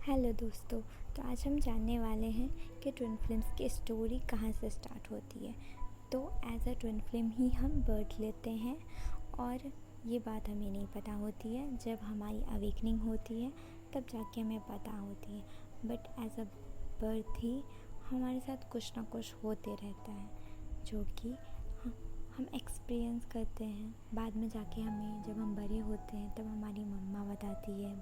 Hello दोस्तों। तो आज हम जानने वाले हैं कि ट्विन फ्लेम्स की स्टोरी कहाँ से स्टार्ट होती है। तो एज अ ट्विन फ्लेम ही हम बर्थ लेते हैं और ये बात हमें नहीं पता होती है। जब हमारी अवेकनिंग होती है तब जाके हमें पता होती है। बट एज अ बर्थ ही हमारे साथ कुछ ना कुछ होते रहता है जो कि हम एक्सपीरियंस करते हैं। बाद में जाके हमें जब हम बड़े होते हैं तब हमारी मम्मा बताती है,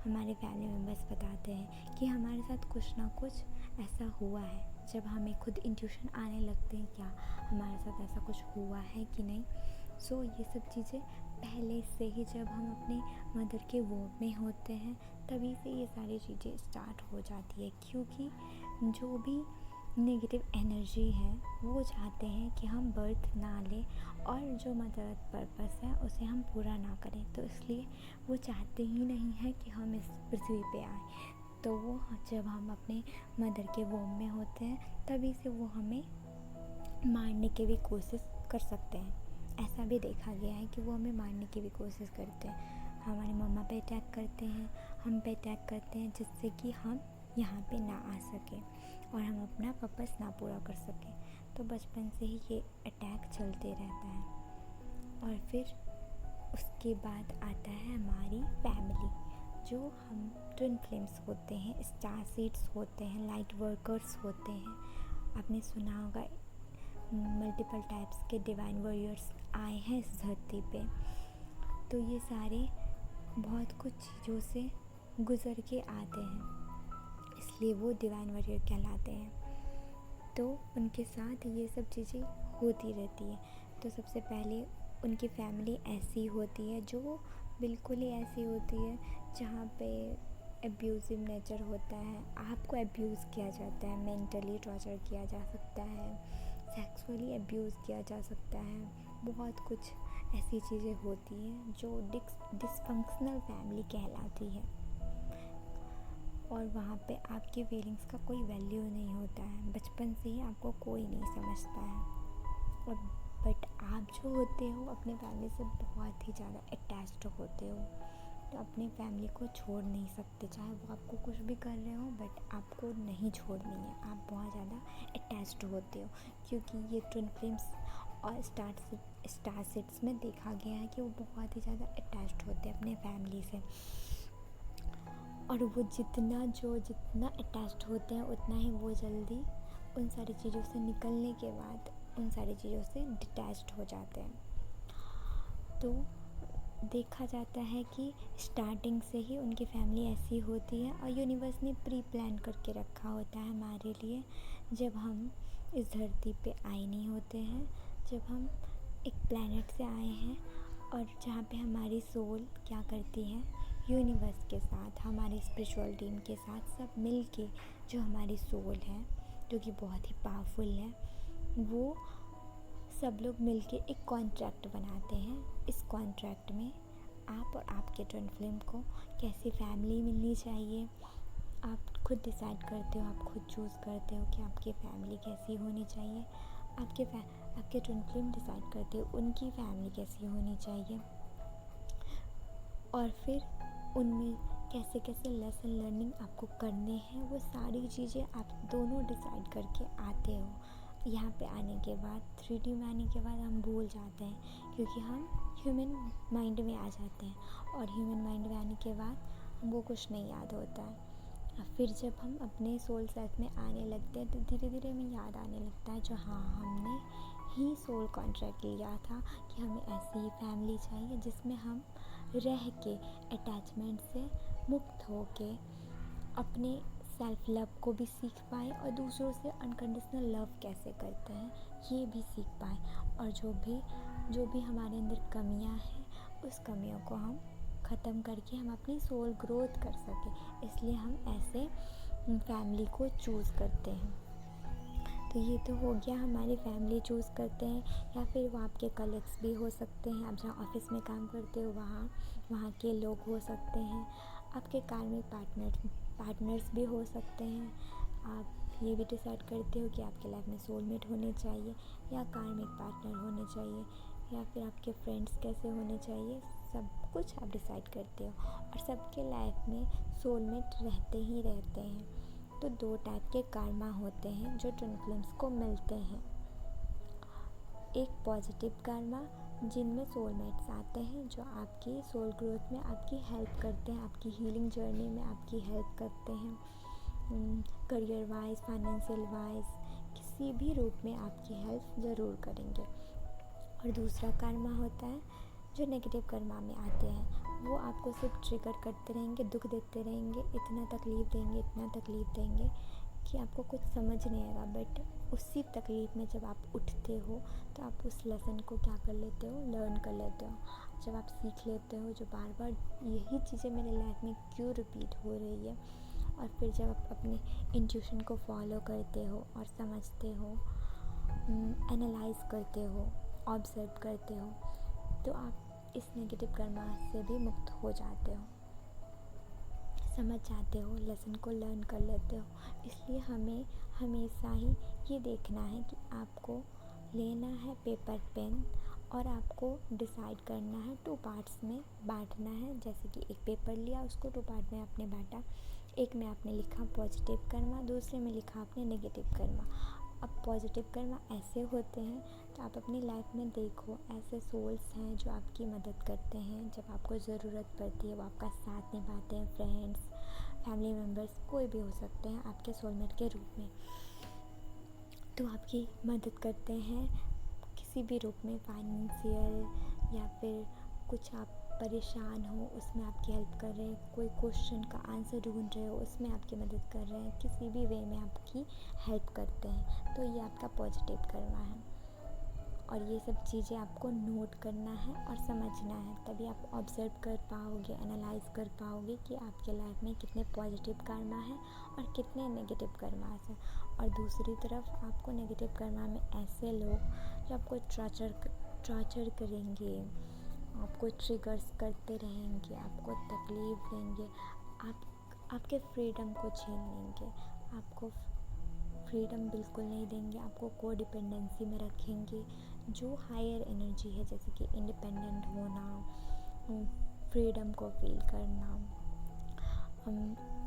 हमारे फैमिली मेम्बर्स बताते हैं कि हमारे साथ कुछ ना कुछ ऐसा हुआ है। जब हमें खुद इंट्यूशन आने लगते हैं क्या हमारे साथ ऐसा कुछ हुआ है कि नहीं। ये सब चीज़ें पहले से ही जब हम अपने मदर के वोम में होते हैं तभी से ये सारी चीज़ें स्टार्ट हो जाती है, क्योंकि जो भी नेगेटिव एनर्जी है वो चाहते हैं कि हम बर्थ ना लें और जो मदर अर्थ पर्पस है उसे हम पूरा ना करें। तो इसलिए वो चाहते ही नहीं है कि हम इस पृथ्वी पे आए। तो वो जब हम अपने मदर के वोम में होते हैं तभी से वो हमें मारने की भी कोशिश कर सकते हैं। ऐसा भी देखा गया है कि वो हमें मारने की भी कोशिश करते हैं। हमारी मम्मा पे अटैक करते हैं, हम पे अटैक करते हैं, जिससे कि हम यहाँ पे ना आ सकें और हम अपना पर्पस ना पूरा कर सकें। तो बचपन से ही ये अटैक चलते रहता है। और फिर उसके बाद आता है हमारी फैमिली, जो हम ट्विन फ्लेम्स होते हैं, स्टार सीड्स होते हैं, लाइट वर्कर्स होते हैं। आपने सुना होगा मल्टीपल टाइप्स के डिवाइन वॉरियर्स आए हैं इस धरती पे। तो ये सारे बहुत कुछ चीज़ों से गुज़र के आते हैं, इसलिए वो डिवाइन वॉरियर कहलाते हैं। तो उनके साथ ये सब चीज़ें होती रहती है। तो सबसे पहले उनकी फैमिली ऐसी होती है जो बिल्कुल ही ऐसी होती है जहाँ पे एब्यूज़िव नेचर होता है। आपको एब्यूज़ किया जाता है, मेंटली टॉर्चर किया जा सकता है, सेक्सुअली एब्यूज़ किया जा सकता है। बहुत कुछ ऐसी चीज़ें होती हैं जो डिसफंक्शनल फैमिली कहलाती है। और वहाँ पे आपके फीलिंग्स का कोई वैल्यू नहीं होता है। बचपन से ही आपको कोई नहीं समझता है। और बट आप जो होते हो अपने फैमिली से बहुत ही ज़्यादा अटैच्ड होते हो। तो अपनी फैमिली को छोड़ नहीं सकते, चाहे वो आपको कुछ भी कर रहे हो, बट आपको नहीं छोड़नी है। आप बहुत ज़्यादा अटैच्ड होते हो, क्योंकि ये ट्विन फ्लेम्स और स्टार सीड्स में देखा गया है कि वो बहुत ही ज़्यादा अटैच्ड होते हैं अपने फैमिली से। और वो जितना अटैच्ड होते हैं उतना ही वो जल्दी उन सारी चीज़ों से निकलने के बाद उन सारी चीज़ों से डिटैच्ड हो जाते हैं। तो देखा जाता है कि स्टार्टिंग से ही उनकी फैमिली ऐसी होती है और यूनिवर्स ने प्री प्लान करके रखा होता है हमारे लिए। जब हम इस धरती पे आए नहीं होते हैं, जब हम एक प्लैनेट से आए हैं और जहाँ पे हमारी सोल क्या करती है, यूनिवर्स के साथ, हमारी स्पिरिचुअल टीम के साथ सब मिल के, जो हमारी सोल है जो कि बहुत ही पावरफुल है, वो सब लोग मिलके एक कॉन्ट्रैक्ट बनाते हैं। इस कॉन्ट्रैक्ट में आप और आपके ट्विन फ्लेम को कैसी फैमिली मिलनी चाहिए आप खुद डिसाइड करते हो। आप खुद चूज़ करते हो कि आपकी फैमिली कैसी होनी चाहिए। आपके ट्विन फ्लेम डिसाइड करते हो उनकी फैमिली कैसी होनी चाहिए। और फिर उनमें कैसे कैसे लेसन लर्निंग आपको करने हैं, वो सारी चीज़ें आप दोनों डिसाइड करके आते हो। यहाँ पे आने के बाद 3D में आने के बाद हम भूल जाते हैं, क्योंकि हम ह्यूमन माइंड में आ जाते हैं और ह्यूमन माइंड में आने के बाद हमको कुछ नहीं याद होता है। फिर जब हम अपने सोल सेल्फ में आने लगते हैं तो धीरे धीरे हमें याद आने लगता है जो हाँ हमने ही सोल कॉन्ट्रैक्ट लिया था कि हमें ऐसी ही फैमिली चाहिए जिसमें हम रह के अटैचमेंट से मुक्त हो के अपने सेल्फ लव को भी सीख पाए और दूसरों से अनकंडीशनल लव कैसे करते हैं ये भी सीख पाए। और जो भी हमारे अंदर कमियां हैं उस कमियों को हम ख़त्म करके हम अपनी सोल ग्रोथ कर सकें, इसलिए हम ऐसे फैमिली को चूज़ करते हैं। तो ये तो हो गया हमारी फैमिली चूज़ करते हैं, या फिर वो आपके कलीग्स भी हो सकते हैं। आप जहाँ ऑफिस में काम करते हो वहाँ के लोग हो सकते हैं। आपके कार्मिक पार्टनर्स भी हो सकते हैं। आप ये भी डिसाइड करते हो कि आपके लाइफ में सोलमेट होने चाहिए या कार्मिक पार्टनर होने चाहिए, या फिर आपके फ्रेंड्स कैसे होने चाहिए, सब कुछ आप डिसाइड करते हो। और सबके लाइफ में सोलमेट रहते ही रहते हैं। तो 2 टाइप के कर्मा होते हैं जो ट्विन फ्लेम्स को मिलते हैं। एक पॉजिटिव कर्मा जिनमें सोलमेट्स आते हैं जो आपकी सोल ग्रोथ में आपकी हेल्प करते हैं, आपकी हीलिंग जर्नी में आपकी हेल्प करते हैं, करियर वाइज, फाइनेंशियल वाइज, किसी भी रूप में आपकी हेल्प ज़रूर करेंगे। और दूसरा कर्मा होता है जो नेगेटिव कर्मा में आते हैं, वो आपको सिर्फ ट्रिगर करते रहेंगे, दुख देते रहेंगे, इतना तकलीफ़ देंगे, इतना तकलीफ़ देंगे कि आपको कुछ समझ नहीं आएगा। बट उसी तकलीफ़ में जब आप उठते हो तो आप उस लेसन को क्या कर लेते हो, लर्न कर लेते हो। जब आप सीख लेते हो जो बार बार यही चीज़ें मेरे लाइफ में क्यों रिपीट हो रही है, और फिर जब आप अपने इंट्यूशन को फॉलो करते हो और समझते हो, एनालाइज करते हो, ऑब्जर्व करते हो, तो आप इस नेगेटिव कर्मा से भी मुक्त हो जाते हो, समझ जाते हो, लेसन को लर्न कर लेते हो। इसलिए हमें हमेशा ही ये देखना है कि आपको लेना है पेपर पेन और आपको डिसाइड करना है 2 पार्ट्स में बांटना है। जैसे कि एक पेपर लिया, उसको 2 पार्ट में आपने बांटा। एक में आपने लिखा पॉजिटिव कर्मा, दूसरे में लिखा आपने नेगेटिव कर्मा। अब पॉजिटिव कर्मा ऐसे होते हैं तो आप अपनी लाइफ में देखो, ऐसे सोल्स हैं जो आपकी मदद करते हैं जब आपको ज़रूरत पड़ती है, वो आपका साथ निभाते हैं। फ्रेंड्स, फैमिली मेम्बर्स, कोई भी हो सकते हैं आपके सोलमेट के रूप में, तो आपकी मदद करते हैं किसी भी रूप में, फाइनेंशियल या फिर कुछ आप परेशान हो उसमें आपकी हेल्प कर रहे हैं, कोई क्वेश्चन का आंसर ढूंढ रहे हो उसमें आपकी मदद कर रहे हैं, किसी भी वे में आपकी हेल्प करते हैं। तो ये आपका पॉजिटिव कर्मा है। और ये सब चीज़ें आपको नोट करना है और समझना है, तभी आप ऑब्जर्व कर पाओगे, एनालाइज कर पाओगे कि आपके लाइफ में कितने पॉजिटिव कर्मा है और कितने नेगेटिव कर्मा हैं। और दूसरी तरफ आपको नेगेटिव कर्मा में ऐसे लोग जो आपको टॉर्चर करेंगे, आपको ट्रिगर्स करते रहेंगे, आपको तकलीफ़ देंगे, आपके फ्रीडम को छीन लेंगे, आपको फ्रीडम बिल्कुल नहीं देंगे, आपको को डिपेंडेंसी में रखेंगे। जो हायर एनर्जी है, जैसे कि इंडिपेंडेंट होना, फ्रीडम को फील करना,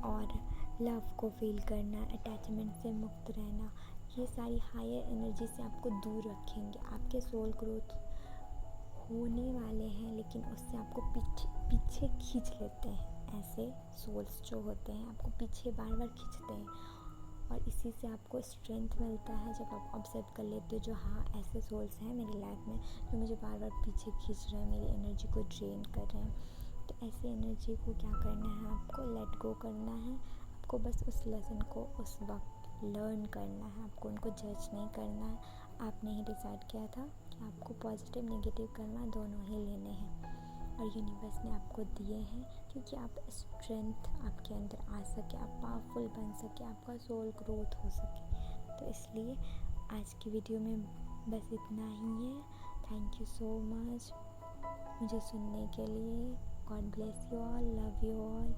और लव को फील करना, अटैचमेंट से मुक्त रहना, ये सारी हायर एनर्जी से आपको दूर रखेंगे। आपके सोल ग्रोथ होने वाले हैं लेकिन उससे आपको पीछे खींच लेते हैं। ऐसे सोल्स जो होते हैं आपको पीछे बार बार खींचते हैं, और इसी से आपको स्ट्रेंथ मिलता है जब आप ऑब्जर्व कर लेते हो जो हाँ ऐसे सोल्स हैं मेरी लाइफ में जो मुझे बार बार पीछे खींच रहे हैं, मेरी एनर्जी को ड्रेन कर रहे हैं। तो ऐसी एनर्जी को क्या करना है, आपको लेट गो करना है। आपको बस उस लेसन को उस वक्त लर्न करना है, आपको उनको जज नहीं करना है। आपने ही डिसाइड किया था कि आपको पॉजिटिव नेगेटिव करना दोनों ही लेने हैं, और यूनिवर्स ने आपको दिए हैं क्योंकि आप स्ट्रेंथ आपके अंदर आ सके, आप पावरफुल बन सके, आपका सोल ग्रोथ हो सके। तो इसलिए आज की वीडियो में बस इतना ही है। थैंक यू सो मच मुझे सुनने के लिए। God bless you all, love you all.